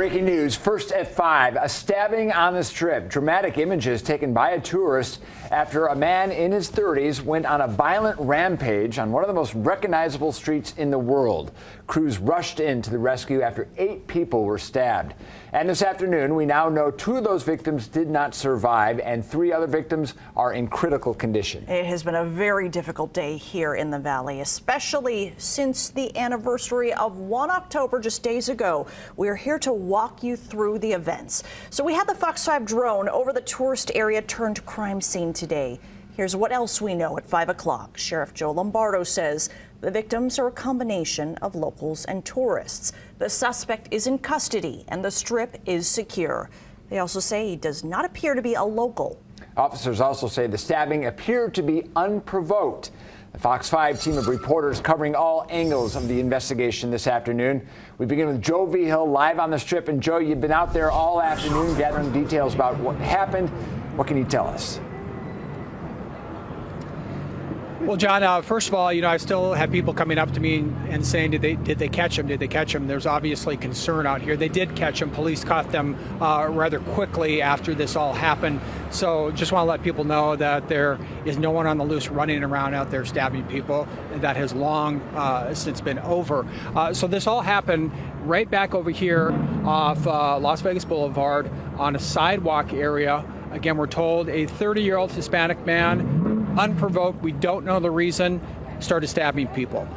Breaking news, first at 5, a stabbing on the Strip. Dramatic images taken by a tourist after a man in his 30s went on a violent rampage on one of the most recognizable streets in the world. Crews rushed in to the rescue after 8 people were stabbed. And this afternoon, we now know 2 of those victims did not survive and 3 other victims are in critical condition. It has been a very difficult day here in the Valley, especially since the anniversary of 1 October just days ago. We're here to walk you through the events. So we had the Fox 5 drone over the tourist area turned crime scene today. Here's what else we know at 5 o'clock. Sheriff Joe Lombardo says the victims are a combination of locals and tourists. The suspect is in custody and the Strip is secure. They also say he does not appear to be a local. Officers also say the stabbing appeared to be unprovoked. The Fox 5 team of reporters covering all angles of the investigation this afternoon. We begin with Joe Vigil live on the Strip. And Joe, you've been out there all afternoon gathering details about what happened. What can you tell us? Well, John, first of all, I still have people coming up to me and saying, did they catch him? Did they catch him? There's obviously concern out here. They did catch him. Police caught them rather quickly after this all happened. So just want to let people know that there is no one on the loose running around out there stabbing people. That has long since been over. So this all happened right back over here off Las Vegas Boulevard on a sidewalk area. Again, we're told a 30-year-old Hispanic man, unprovoked, we don't know the reason, started stabbing people.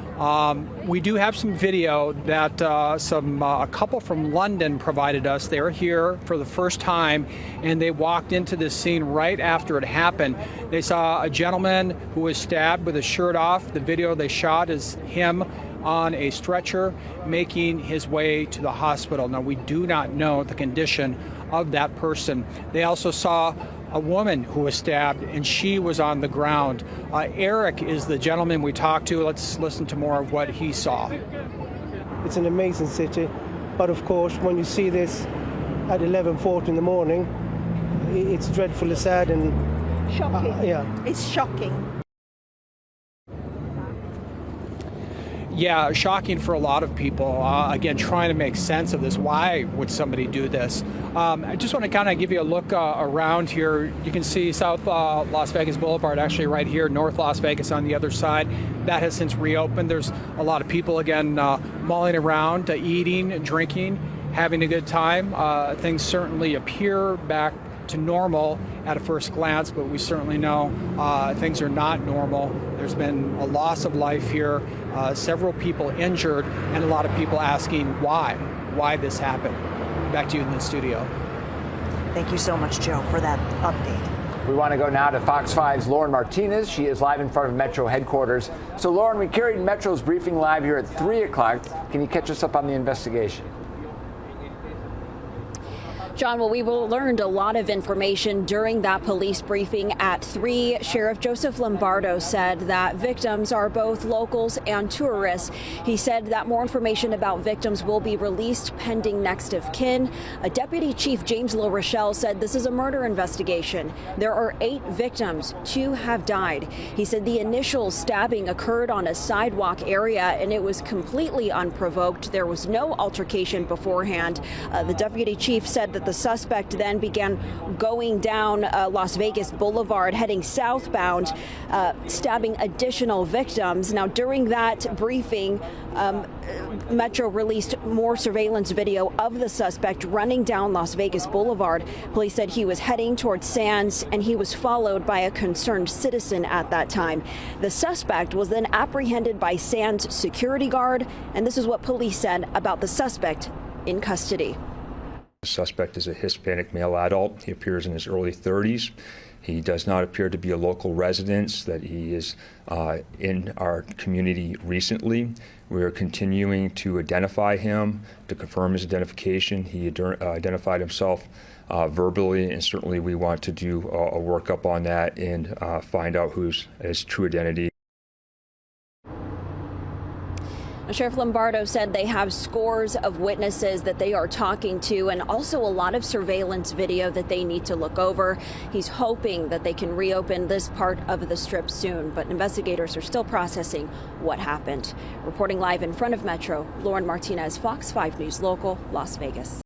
We do have some video that a couple from London provided us. They were here for the first time and they walked into this scene right after it happened. They saw a gentleman who was stabbed with his shirt off. The video they shot is him on a stretcher making his way to the hospital. Now, we do not know the condition of that person. They also saw a woman who was stabbed and she was on the ground. Eric is the gentleman we talked to. Let's listen to more of what he saw. It's an amazing city, but of course when you see this at 11:40 in the morning, it's dreadfully sad and shocking. Yeah, it's shocking. Yeah, shocking for a lot of people. Again, trying to make sense of this. Why would somebody do this? I just want to kind of give you a look around here. You can see South Las Vegas Boulevard, actually right here, North Las Vegas on the other side. That has since reopened. There's a lot of people, again, mulling around, eating, drinking, having a good time. Things certainly appear back to normal at a first glance, but we certainly know things are not normal. There's been a loss of life here, several people injured, and a lot of people asking why this happened. Back to you in the studio. Thank you so much, Joe, for that update. We want to go now to Fox 5's Lauren Martinez. She is live in front of Metro headquarters. So, Lauren, we carried Metro's briefing live here at 3 o'clock. Can you catch us up on the investigation? John, well, we learned a lot of information during that police briefing at 3. Sheriff Joseph Lombardo said that victims are both locals and tourists. He said that more information about victims will be released pending next of kin. Deputy Chief James LaRochelle said this is a murder investigation. There are 8 victims, 2 have died. He said the initial stabbing occurred on a sidewalk area and it was completely unprovoked. There was no altercation beforehand. The deputy chief said that the suspect then began going down Las Vegas Boulevard, heading southbound, stabbing additional victims. Now, during that briefing, Metro released more surveillance video of the suspect running down Las Vegas Boulevard. Police said he was heading towards Sands and he was followed by a concerned citizen at that time. The suspect was then apprehended by Sands security guard, and this is what police said about the suspect in custody. The suspect is a Hispanic male adult. He appears in his early 30s. He does not appear to be a local resident, that he is in our community recently. We are continuing to identify him, to confirm his identification. He identified himself verbally, and certainly we want to do a workup on that and find out who's his true identity. Sheriff Lombardo said they have scores of witnesses that they are talking to and also a lot of surveillance video that they need to look over. He's hoping that they can reopen this part of the Strip soon, but investigators are still processing what happened. Reporting live in front of Metro, Lauren Martinez, Fox 5 News Local, Las Vegas.